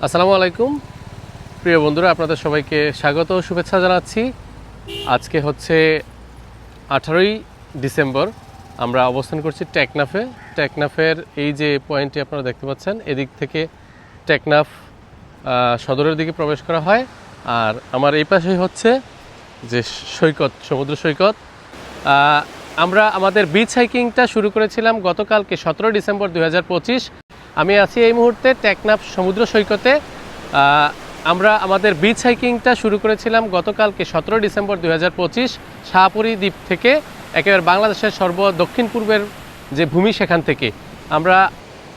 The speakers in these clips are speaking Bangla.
আসসালামু আলাইকুম প্রিয় বন্ধুরা, আপনাদের সবাইকে স্বাগত ও শুভেচ্ছা জানাচ্ছি। আজকে হচ্ছে 18ই ডিসেম্বর। আমরা অবস্থান করছি টেকনাফে। টেকনাফের এই যে পয়েন্টটি আপনারা দেখতে পাচ্ছেন, এদিক থেকে টেকনাফ সদরের দিকে প্রবেশ করা হয়। আর আমার এই পাশে হচ্ছে যে সৈকত, সমুদ্র সৈকত। আমরা আমাদের বিচ হাইকিংটা শুরু করেছিলাম গতকালকে 17 ডিসেম্বর 2025। আমি আছি এই মুহূর্তে টেকনাফ সমুদ্র সৈকতে। আমরা আমাদের বিচ হাইকিংটা শুরু করেছিলাম গতকালকে 17 ডিসেম্বর 2025 শাহপুরী দ্বীপ থেকে, একেবারে বাংলাদেশের দক্ষিণ পূর্বের যে ভূমি সেখান থেকে। আমরা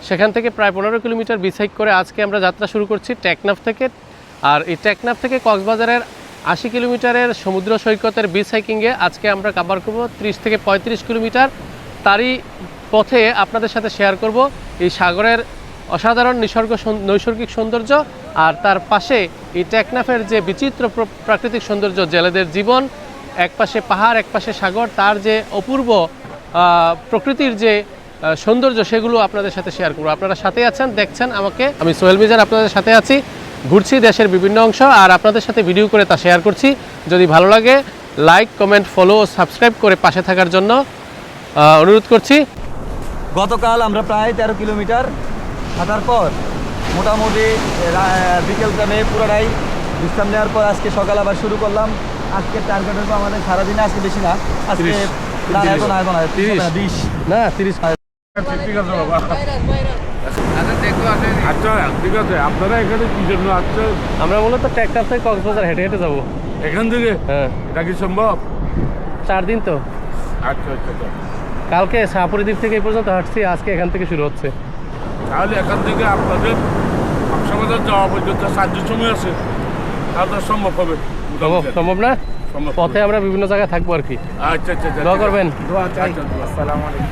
সেখান থেকে প্রায় 15 কিলোমিটার বিচ হাইক করে আজকে আমরা যাত্রা শুরু করছি টেকনাফ থেকে। আর এই টেকনাফ থেকে কক্সবাজারের 80 কিলোমিটারের সমুদ্র সৈকতের বিচ হাইকিংয়ে আজকে আমরা কাভার করব 30 থেকে 35 কিলোমিটার। তারই পথে আপনাদের সাথে শেয়ার করব এই সাগরের অসাধারণ নৈসর্গিক সৌন্দর্য, আর তার পাশে এই টেকনাফের যে বিচিত্র প্রাকৃতিক সৌন্দর্য, জেলেদের জীবন, এক পাশে পাহাড় এক পাশে সাগর, তার যে অপূর্ব প্রকৃতির যে সৌন্দর্য, সেগুলো আপনাদের সাথে শেয়ার করব। আপনারা সাথে আছেন, দেখছেন আমাকে, আমি সোহেল মিজান আপনাদের সাথে আছি। ঘুরছি দেশের বিভিন্ন অংশ আর আপনাদের সাথে ভিডিও করে তা শেয়ার করছি। যদি ভালো লাগে লাইক, কমেন্ট, ফলো ও সাবস্ক্রাইব করে পাশে থাকার জন্য অনুরোধ করছি। গতকাল আমরা প্রায় 13 কিলোমিটার হাঁটার পর মোটামুটি বিকেল টাইমে পুরোটাই বিশ্রাম নেওয়ার পর আজকে সকাল আবার শুরু করলাম। আজকে টার্গেট হলো আমাদের সারাদিনে, আজকে বেশি না, আজকে 30 না 30 ঠিক আছে বাবা। আচ্ছা ঠিক আছে, আপনারা এখানে কি জন্য আসছেন? আমরা মূলত টেকনাফ থেকে কক্সবাজার হেঁটে হেঁটে যাবো। এখান থেকে? হ্যাঁ, এটা কি সম্ভব? 4 দিন তো। আচ্ছা আচ্ছা আচ্ছা। কালকে শাহপুরী দ্বীপ থেকে এই পর্যন্ত হাঁটছি, আজকে এখান থেকে শুরু হচ্ছে। তাহলে এখান থেকে আপনাদের কক্সবাজার যাওয়া পর্যন্ত 4 দিন সময় আছে, তাহলে সম্ভব হবে? সম্ভব না, সম্ভব পথে আমরা বিভিন্ন জায়গায় থাকবো আর কি। আচ্ছা আচ্ছা আচ্ছা, দোয়া করবেন। দোয়া চাই। আসসালামু আলাইকুম।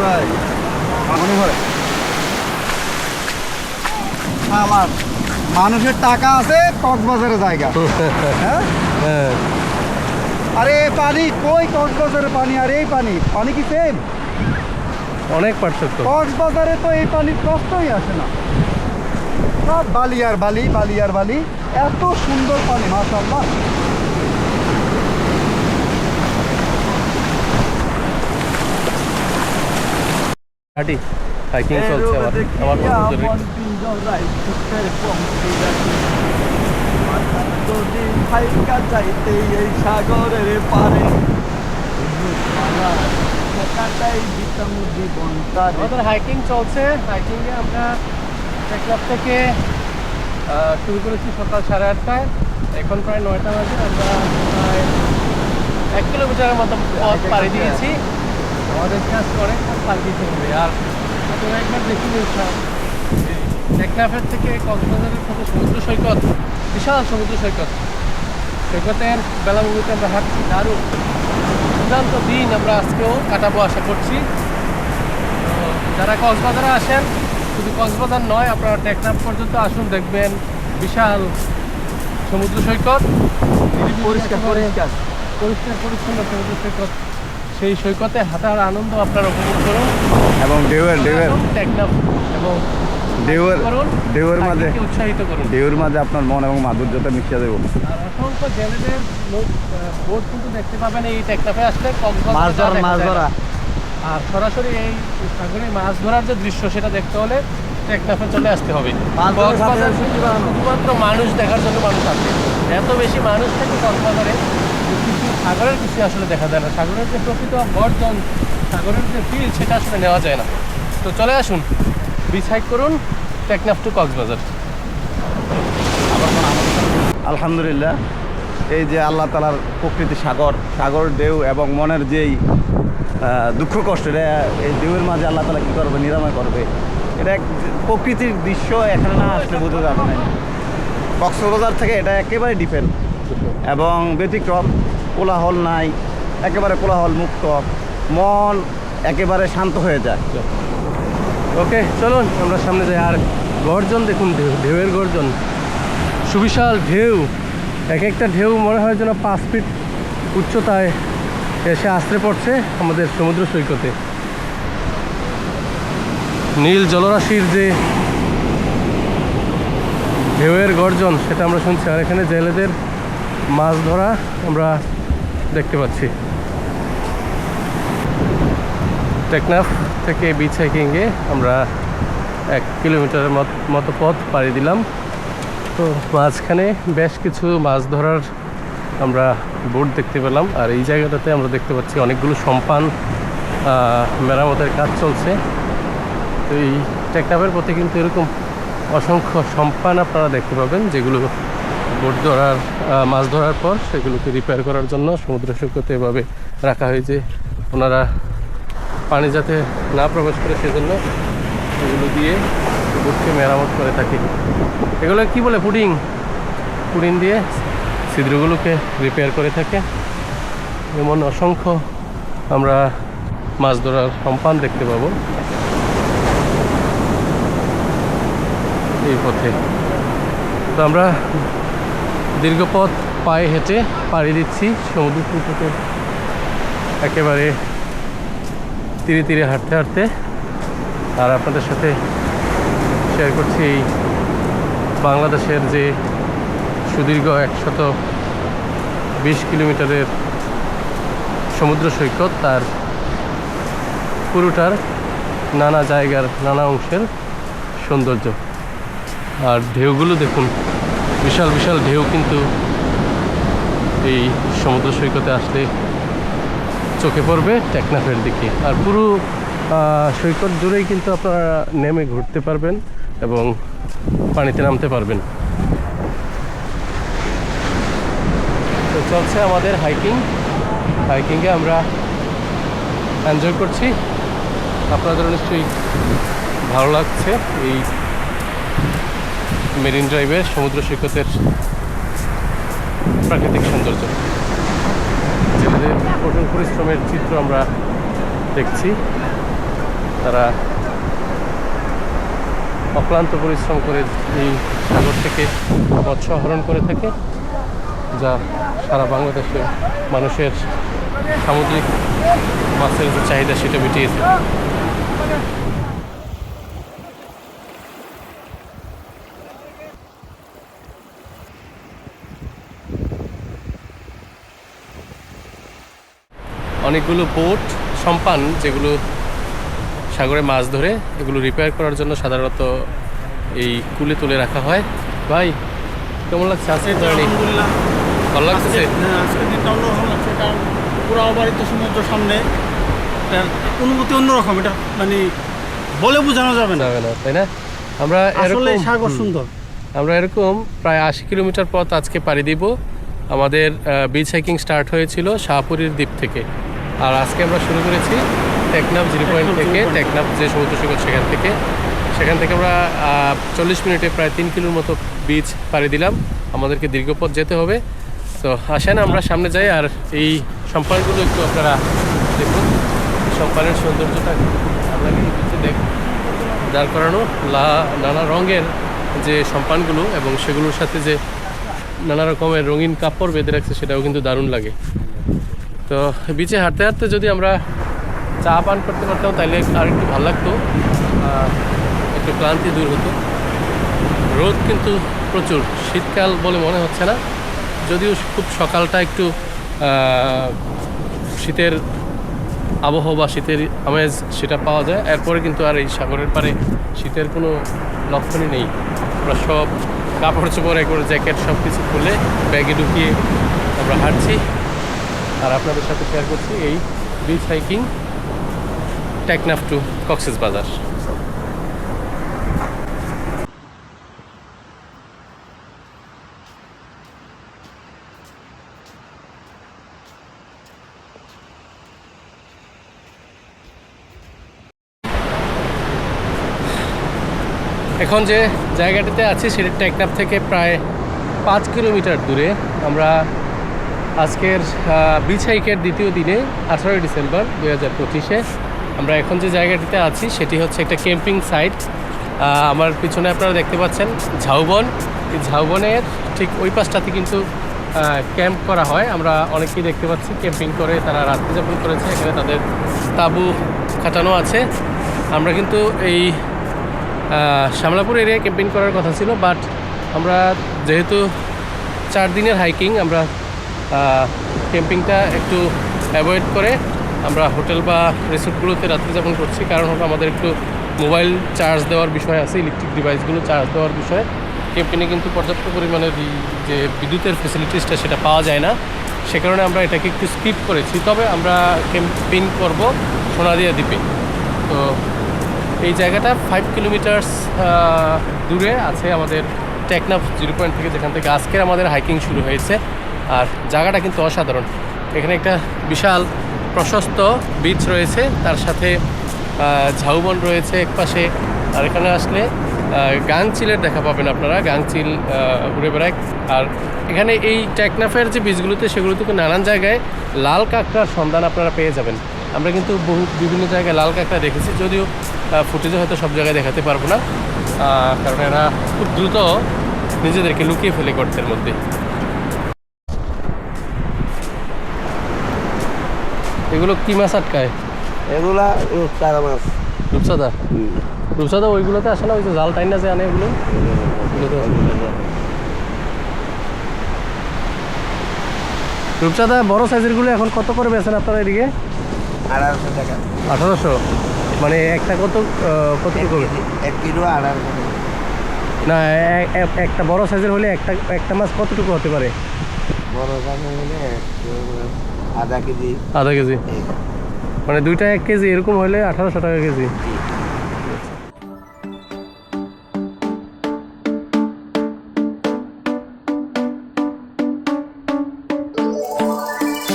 ভাই মনে হয় আমার মানুষের টাকা আছে, কক্সবাজারে জায়গা। হ্যাঁ, আরে পানি কই, কক্সবাজারের পানি আর এই পানি, পানি কি সেম? অনেক পার্থক্য। কক্সবাজারে তো এই পানির কষ্টই আসে না, সব বালি আর বালি, বালি আর বালি। এত সুন্দর পানি, মাশাআল্লাহ। হাঁটি হাইকিং চলছে আমার এই সাগরের পারে আমাদের হাইকিং চলছে। হাইকিংয়ে আমরা টেকনাফ থেকে শুরু করেছি সকাল 8:30টায়, এখন প্রায় 9টা বাজে। আমরা প্রায় 1 কিলোমিটারের মতো পথ পাড়ি দিয়েছি। আমাদের কাজ অনেকক্ষণ পাড়ি দিতে হবে। আর আপনারা একবার দেখে নিয়েছিলাম টেকনাফের থেকে কক্সবাজারের মতো সমুদ্র সৈকত, বিশাল সমুদ্র সৈকত, সৈকতের বেলাভূমিতে আমরা হাঁটছি। দারুণ দুর্দান্ত দিন আমরা আজকেও কাটাবো আশা করছি। তো যারা কক্সবাজারে আসেন, শুধু কক্সবাজার নয়, আপনারা টেকনাফ পর্যন্ত আসুন, দেখবেন বিশাল সমুদ্র সৈকত, পরিষ্কার পরিষ্কার পরিষ্কার পরিচ্ছন্ন সমুদ্র সৈকত। সেই সৈকতে হাঁটার আনন্দ আপনারা উপভোগ করুন এবং ঢেউয়ের টেকনাফ এবং ঢেউয়ের মাঝে উৎসাহিত করুন। ঢেউয়ের মাঝে আপনার মন এবং মাধুর্যতা মিশিয়ে দেবো। আর অসংখ্য জেলেদের বোট কিন্তু দেখতে পাবেন এই টেকনাফে আসলে, মাছ ধরা। আর সরাসরি এই সাগরে মাছ ধরার যে দৃশ্য, সেটা দেখতে হলে টেকনাফে চলে আসতে হবে। শুধুমাত্র মানুষ দেখার জন্য মানুষ আসে, এত বেশি মানুষ থাকে কক্সবাজারে। কিন্তু সাগরের কিছু আসলে দেখা যায় না। সাগরের যে প্রকৃত গর্জন, সাগরের যে ফিল, সেটা আসলে নেওয়া যায় না। তো চলে আসুন, বিচ হাইক করুন, টেকনাফ টু কক্সবাজার। আলহামদুলিল্লাহ, এই যে আল্লাহ তালার প্রকৃতি, সাগর ঢেউ এবং মনের যেই দুঃখ কষ্ট, এটা এই ঢেউয়ের মাঝে আল্লাহ তালা কী করবে, নিরাময় করবে। এটা এক প্রকৃতির দৃশ্য, এখানে না আসলে বোঝা যাবে না। কক্সবাজার থেকে এটা একেবারে ডিফারেন্ট এবং ব্যতিক্রম। কোলাহল নাই, একেবারে কোলাহল মুক্ত, মন একেবারে শান্ত হয়ে যায়। ওকে, চলুন আমরা সামনে যাই। আর গর্জন দেখুন, ঢেউয়ের গর্জন, সুবিশাল ঢেউ। এক একটা ঢেউ মনে হয় যেন 5 ফিট উচ্চতায় এসে আশ্রে পড়ছে আমাদের সমুদ্র সৈকতে। নীল জলরাশির যে ঢেউয়ের গর্জন, সেটা আমরা শুনছি। আর এখানে জেলেদের মাছ ধরা আমরা দেখতে পাচ্ছি। টেকনাফ থেকে বিচ হাইকিংয়ে আমরা 1 কিলোমিটারের মতো পথ পাড়ি দিলাম। তো মাঝখানে বেশ কিছু মাছ ধরার আমরা বোট দেখতে পেলাম। আর এই জায়গাটাতে আমরা দেখতে পাচ্ছি অনেকগুলো সম্পান মেরামতের কাজ চলছে। তো এই টেকনাফের পথে কিন্তু এরকম অসংখ্য সম্পান আপনারা দেখতে পাবেন, যেগুলো বোট ধরার মাছ ধরার পর সেগুলোকে রিপেয়ার করার জন্য সমুদ্র সৈকতে এভাবে রাখা হয়েছে। ওনারা পানি যাতে না প্রবেশ করে সেজন্য এগুলো দিয়ে বোটকে মেরামত করে থাকে। এগুলো কি বলে, পুডিং দিয়ে ছিদ্রগুলোকে রিপেয়ার করে থাকে। এমন অসংখ্য আমরা মাছ ধরার সম্পান দেখতে পাবো এই পথে। তো আমরা দীর্ঘ পথ পায়ে হেঁটে পাড়ি দিচ্ছি সমুদ্র সৈকতের একেবারে তীরে তীরে হাঁটতে হাঁটতে। আর আপনাদের সাথে শেয়ার করছি এই বাংলাদেশের যে সুদীর্ঘ 120 কিলোমিটারের সমুদ্র সৈকত, তার পুরোটার নানা জায়গার নানা অংশের সৌন্দর্য। আর ঢেউগুলো দেখুন, বিশাল বিশাল ঢেউ কিন্তু এই সমুদ্র সৈকতে আসলে চোখে পড়বে টেকনাফের দিকে। আর পুরো সৈকত জুড়েই কিন্তু আপনারা নেমে ঘুরতে পারবেন এবং পানিতে নামতে পারবেন। তো চলছে আমাদের হাইকিংয়ে আমরা এনজয় করছি। আপনাদেরও নিশ্চয়ই ভালো লাগছে এই মেরিন ড্রাইভের সমুদ্র সৈকতের প্রাকৃতিক সৌন্দর্য। ছেলেদের কঠোর পরিশ্রমের চিত্র আমরা দেখছি। তারা অক্লান্ত পরিশ্রম করে এই সাগর থেকে মৎস্য আহরণ করে থাকে, যা সারা বাংলাদেশের মানুষের সামুদ্রিক মাছের যে চাহিদা সেটা মিটিয়েছে। অনেকগুলো বোট সম্পান যেগুলো সাগরে মাছ ধরে, এগুলো রিপেয়ার করার জন্য সাধারণত এই কুলে তুলে রাখা হয়। ভাই কেমন লাগছে আজকে জার্নি? ভালো লাগছে? আজকে দিনটা অন্যরকম লাগছে, কারণ পুরো অবারিত সমুদ্র সামনে, এটার অনুভূতি অন্যরকম। এটা মানে বলে বোঝানো যাবে না, তাই না? আমরা আসলে সাগর সুন্দর। আমরা এরকম প্রায় 80 কিলোমিটার পথ আজকে পাড়ি দিব। আমাদের বিচ হাইকিং স্টার্ট হয়েছিল শাহপুরীর দ্বীপ থেকে, আর আজকে আমরা শুরু করেছি টেকনাফ 0 পয়েন্ট থেকে। টেকনাফ যে সমুদ্র সৈকত সেখান থেকে আমরা 40 মিনিটে প্রায় 3 কিলোর মতো বিচ পাড়ি দিলাম। আমাদেরকে দীর্ঘ পথ যেতে হবে। তো আসেন আমরা সামনে যাই, আর এই সম্পানগুলো একটু আপনারা দেখুন। সম্পানের সৌন্দর্যটা আপনাকে বিচে দাঁড় করানো নানা রঙের যে সম্পানগুলো, এবং সেগুলোর সাথে যে নানা রকমের রঙিন কাপড় বেঁধে রাখছে, সেটাও কিন্তু দারুণ লাগে। তো বিচে হাঁটতে হাঁটতে যদি আমরা চা পান করতে পারতাম তাহলে আর একটু ভালো লাগতো, একটু ক্লান্তি দূর হতো। রোদ কিন্তু প্রচুর, শীতকাল বলে মনে হচ্ছে না, যদিও খুব সকালটা একটু শীতের আবহাওয়া বা শীতের আমেজ সেটা পাওয়া যায়। এরপরে কিন্তু আর এই সাগরের পাড়ে শীতের কোনো লক্ষণই নেই। আমরা সব কাপড় চোপড় একবারে জ্যাকেট সব কিছু খুলে ব্যাগে ঢুকিয়ে আমরা হাঁটছি। আর আপনাদের সাথে শেয়ার করছি এই beach hiking Teknaf two Cox's Bazar. এখন যে জায়গাটিতে আছি সেটা টেকনাফ থেকে প্রায় 5 কিলোমিটার দূরে। আমরা আজকের বিচ হাইকের দ্বিতীয় দিনে 18 ডিসেম্বর 2025-এ আমরা এখন যে জায়গাটিতে আছি সেটি হচ্ছে একটা ক্যাম্পিং সাইট। আমার পিছনে আপনারা দেখতে পাচ্ছেন ঝাউবন। এই ঝাউবনের ঠিক ওই পাশটাতে কিন্তু ক্যাম্প করা হয়। আমরা অনেকেই দেখতে পাচ্ছি ক্যাম্পিং করে তারা রাত্রি যাপন করেছে, এখানে তাদের তাঁবু খাটানো আছে। আমরা কিন্তু এই শ্যামলাপুর এরিয়ায় ক্যাম্পিং করার কথা ছিল, বাট আমরা যেহেতু 4 দিনের হাইকিং, আমরা ক্যাম্পিংটা একটু অ্যাভয়েড করে আমরা হোটেল বা রিসোর্টগুলোতে রাত্রি যাপন করছি। কারণ হলো আমাদের একটু মোবাইল চার্জ দেওয়ার বিষয় আছে, ইলেকট্রিক ডিভাইসগুলো চার্জ দেওয়ার বিষয়। ক্যাম্পিংয়ে কিন্তু পর্যাপ্ত পরিমাণে যে বিদ্যুতের ফেসিলিটিসটা সেটা পাওয়া যায় না, সে কারণে আমরা এটাকে একটু স্কিপ করেছি। তবে আমরা ক্যাম্পিং করব সোনাদিয়া দ্বীপে। তো এই জায়গাটা 5 কিলোমিটার্স দূরে আছে আমাদের টেকনাফ 0 পয়েন্ট থেকে, যেখান থেকে আজকের আমাদের হাইকিং শুরু হয়েছে। আর জায়গাটা কিন্তু অসাধারণ। এখানে একটা বিশাল প্রশস্ত বিচ রয়েছে, তার সাথে ঝাউবন রয়েছে একপাশে। আর এখানে আসলে গাংচিলের দেখা পাবেন আপনারা, গাংচিল ঘুরে বেড়ায়। আর এখানে এই টেকনাফের যে বিচগুলোতে সেগুলোতে নানান জায়গায় লাল কাঁকড়ার সন্ধান আপনারা পেয়ে যাবেন। আমরা কিন্তু বিভিন্ন জায়গায় লাল কাঁকড়া দেখেছি, যদিও ফুটেজে হয়তো সব জায়গায় দেখাতে পারবো না, কারণ এরা খুব দ্রুত নিজেদেরকে লুকিয়ে ফেলে গর্তের মধ্যে। এগুলো কি মাছ আটকায়? এগুলা চারা মাছ, রূপসাদা। রূপসাদা ওইগুলোতে আসে না, ওই যে জাল টাইন না যে আনে এগুলো, রূপসাদা বড় সাইজেরগুলো এখন কত করে বেছেন আপনারা এদিকে? 1800 টাকা। 1800 মানে একটা কতটুকু? 1 কিলো 1800 না, একটা বড় সাইজের হলে একটা মাছ কতটুকু হতে পারে? বড় সাইজের হলে আধা কেজি। আধা কেজি মানে 2টা 1 কেজি এরকম হলে 1800 টাকা KG.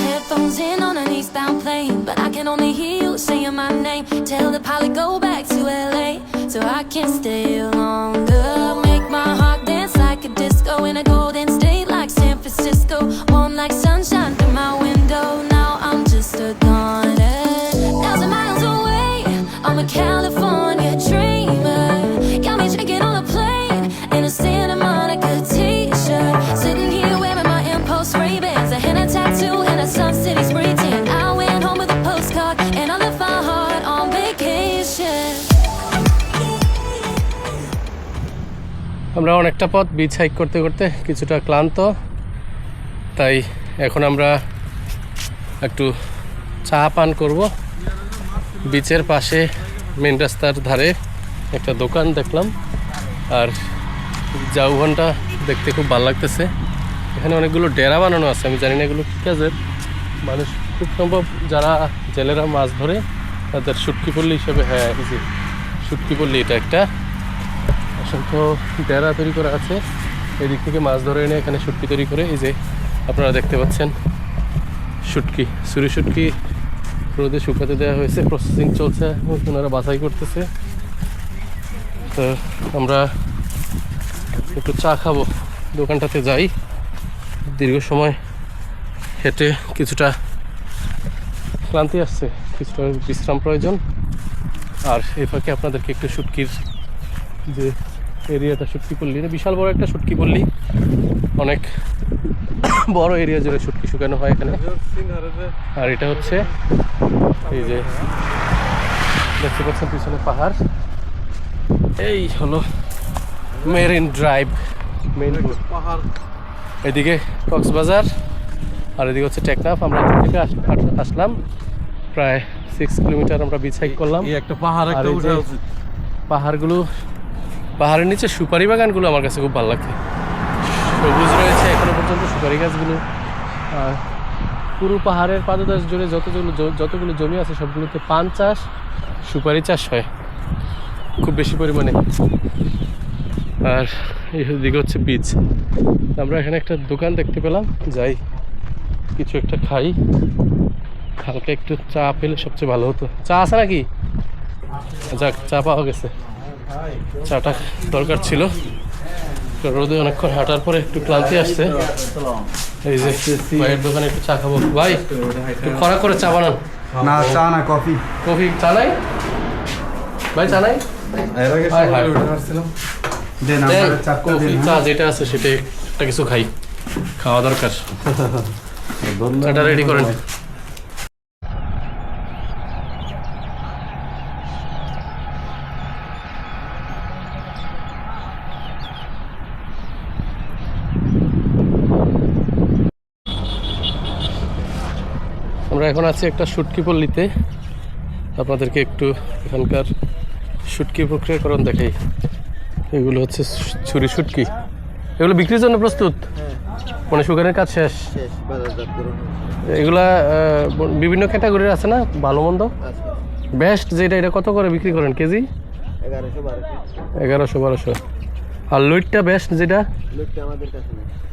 Headphones in on an eastbound plane, but I can only hear you saying my name. Tell the pilot go back to LA so I can stay longer. Make my heart dance like a disco in a golden state like San Francisco. Warm like sunshine through my window. Now I'm just a goner. 1,000 miles away, I'm a California dreamer. Got me drinking on a plane in a Santa Monica t-shirt. Sitting here wearing my impulse Ray-Bans, a henna tattoo and a Sun City spray tan. I went home with a postcard and I left my heart on vacation. আমরা অনেকটা পথ বিচ হাইক করতে করতে কিছুটা ক্লান্ত, তাই এখন আমরা একটু চা পান করব। বিচের পাশে মেন রাস্তার ধারে একটা দোকান দেখলাম, আর ঝাউবনটা দেখতে খুব ভালো লাগতেছে। এখানে অনেকগুলো ডেরা বানানো আছে, আমি জানি না এগুলো কী কাজের। মানুষ খুব সম্ভব যারা জেলেরা মাছ ধরে তাদের শুটকি পল্লী হিসেবে, হ্যাঁ এই যে শুটকি পল্লী, এটা একটা অসংখ্য ডেরা তৈরি করা আছে। এদিক থেকে মাছ ধরে এনে এখানে শুটকি তৈরি করে, এই যে আপনারা দেখতে পাচ্ছেন শুটকি, সুরি শুটকি রোদে শুকাতে দেওয়া হয়েছে, প্রসেসিং চলছে, ওনারা বাছাই করতেছে। তো আমরা একটু চা খাবো, দোকানটাতে যাই। দীর্ঘ সময় হেঁটে কিছুটা ক্লান্তি আসছে, কিছুটা বিশ্রাম প্রয়োজন। আর এই ফাঁকে আপনাদেরকে একটু শুটকির যে এরিয়াটা, শুটকি পল্লী, বিশাল বড় একটা শুটকি পল্লী, অনেক বড় এরিয়া জুড়ে শুটকি শুকানো হয় এখানে। আর এটা হচ্ছে এই যে দেখতে পাচ্ছেন পিছনে পাহাড়, এই হলো মেরিন ড্রাইভ, মেইন পাহাড়। এদিকে কক্সবাজার আর এদিকে হচ্ছে টেকনাফ। আমরা এখান থেকে আসলাম প্রায় 6 কিলোমিটার আমরা বিচ হাইক করলাম। একটা পাহাড়, আর এই যে পাহাড়গুলো, পাহাড়ের নিচে সুপারি বাগানগুলো আমার কাছে খুব ভালো লাগে, সবুজ রয়েছে এখনো পর্যন্ত সুপারি গাছগুলো। আর পুরো পাহাড়ের পাদদেশ জুড়ে যতগুলো জমি আছে সবগুলোতে পান চাষ, সুপারি চাষ হয় খুব বেশি পরিমাণে। আর এইদিকে হচ্ছে বীজ। আমরা এখানে একটা দোকান দেখতে পেলাম, যাই কিছু একটা খাই। হালকা একটু চা পেলে সবচেয়ে ভালো হতো। চা আছে নাকি? যাক, চা পাওয়া গেছে। চাটা দরকার ছিল, রোদে অনেকক্ষণ হাঁটার পরে একটু ক্লান্তি আসছে। এই যে ভাইয়ের দোকানে একটু চা খাবো। ভাই একটু খরা করে চা বানান। না চা না, কফি। কফি চা নাই ভাই? চা নাই? দেন কফি চা যেটা আছে সেটা একটা কিছু খাই, খাওয়া দরকার। চাটা রেডি করেন। আমরা এখন আছি একটা শুটকি পল্লীতে, আপনাদেরকে একটু এখানকার শুটকি প্রক্রিয়াকরণ দেখাই। এগুলো হচ্ছে ছুরি শুটকি, এগুলো বিক্রির জন্য প্রস্তুত, মানে শুকানোর কাজ শেষ। এগুলা বিভিন্ন ক্যাটাগরির আছে না, ভালো মন্দ? বেস্ট যেটা, এটা কত করে বিক্রি করেন কেজি? 1100-1200। আর লইটটা বেস্ট যেটা?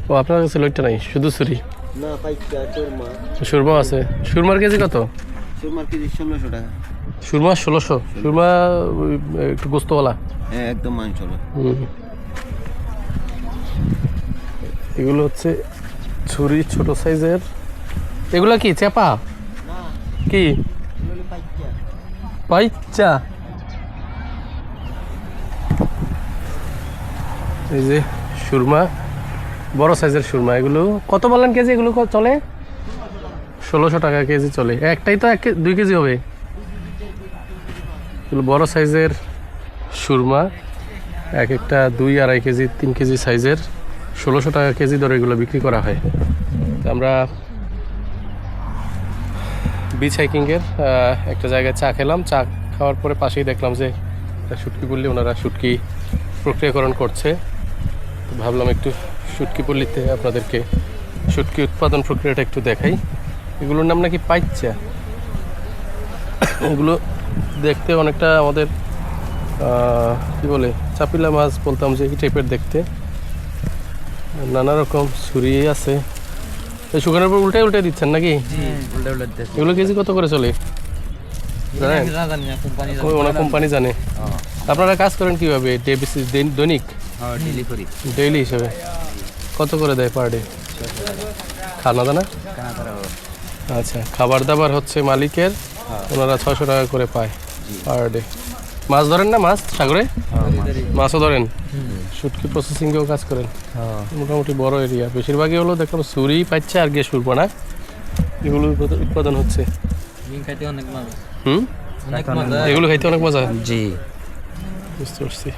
ও আপনার কাছে লইটটা নাই, শুধু ছুরি? সুরমা আছে। সুরমার কেজি কত? সুরমার কেজি 1600 টাকা। সুরমা 1600? সুরমা একটু গোস্তওয়ালা? হ্যাঁ, একদম মাংসওয়ালা। এগুলো হচ্ছে ছুরি, ছোট সাইজের। এগুলা কি চেপা? কি পাইচা? এই যে সুরমা, বড় সাইজের সুরমা। এগুলো কত বললেন কেজি? এগুলো চলে 1600 টাকা কেজি চলে। একটাই তো 2 কেজি হবে। এগুলো বড় সাইজের সুরমা, এক একটা 2-2.5 কেজি 3 কেজি সাইজের, 1600 টাকা কেজি দরে এগুলো বিক্রি করা হয়। আমরা বিচ হাইকিংয়ের একটা জায়গায় চা খেলাম। চা খাওয়ার পরে পাশেই দেখলাম যে শুটকি পল্লী, ওনারা শুটকি প্রক্রিয়াকরণ করছে। তো ভাবলাম একটু শুটকি পল্লীতে আপনাদেরকে শুটকি উৎপাদন প্রক্রিয়াটা একটু দেখাই। এগুলোর নাম নাকি পাইচা। এগুলো দেখতে অনেকটা আমাদের কি বলে, চাপিলা মাছ বলতাম যে, এই টাইপের দেখতে। নানা রকম ছুরি আছে। শুকানোর পর উল্টাই উল্টাই দিচ্ছেন নাকি? এগুলো কেজি কত করে চলে জানেন? ওনার কোম্পানি জানে। আপনারা কাজ করেন কিভাবে? দৈনিক ডেইলি হিসেবে কত করে দেয় পার ডে? খানা দানা? আচ্ছা, খাবার দাবার হচ্ছে মালিকের, ওনারা 600 টাকা করে পায় পার ডে। মাছ ধরেন না? মাছ সাগরে মাছও ধরেন? শুটকি প্রসেসিংয়েও কাজ করেন? মোটামুটি বড় এরিয়া। বেশিরভাগই হলো দেখলাম ছুরি, পাচ্ছে আর গিয়ে সুরমা না, এগুলো উৎপাদন হচ্ছে। এগুলো খাইতে অনেক মজা। জি, বুঝতে পারছি।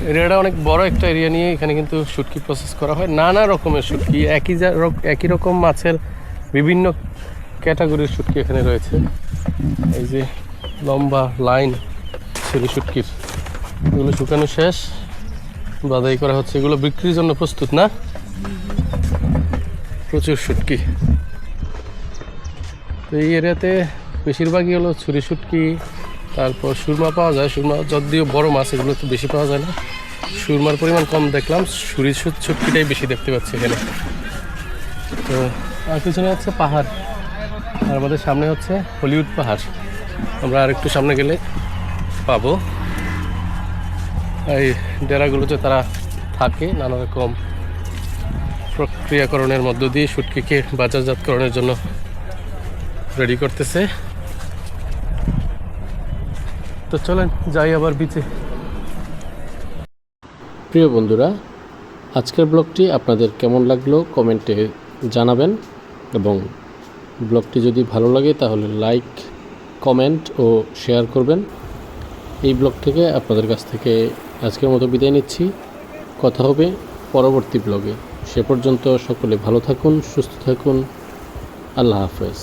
এরিয়াটা অনেক বড় একটা এরিয়া নিয়ে এখানে কিন্তু শুটকি প্রসেস করা হয়। নানা রকমের শুটকি, একই রকম মাছের বিভিন্ন ক্যাটাগরির শুটকি এখানে রয়েছে। এই যে লম্বা লাইন ছুরি শুটকির, এগুলো শুকানো শেষ, বাদাই করা হচ্ছে। এগুলো বিক্রির জন্য প্রস্তুত না? প্রচুর শুটকি। তো এই এরিয়াতে বেশিরভাগই হলো ছুরি শুটকি, তারপর সুরমা পাওয়া যায়। সুরমা যদিও বড় মাছ, এগুলো তো বেশি পাওয়া যায় না। সুরমার পরিমাণ কম দেখলাম, ছুরি শুটকিটাই বেশি দেখতে পাচ্ছি এখানে। তো আর পিছনে হচ্ছে পাহাড়, আর আমাদের সামনে হচ্ছে হলিউড পাহাড়। আমরা আর একটু সামনে গেলে পাবো এই ডেরাগুলোতে তারা থাকে, নানা রকম প্রক্রিয়াকরণের মধ্য দিয়ে শুটকিকে বাজারজাতকরণের জন্য রেডি করতেছে। তো চলেন যাই আবার বিচে। প্রিয় বন্ধুরা, আজকের ব্লগটি আপনাদের কেমন লাগলো কমেন্টে জানাবেন, এবং ব্লগটি যদি ভালো লাগে তাহলে লাইক, কমেন্ট ও শেয়ার করবেন। এই ব্লগ থেকে আপনাদের কাছ থেকে আজকের মতো বিদায় নিচ্ছি। কথা হবে পরবর্তী ব্লগে। সে পর্যন্ত সকলে ভালো থাকুন, সুস্থ থাকুন। আল্লাহ হাফেজ।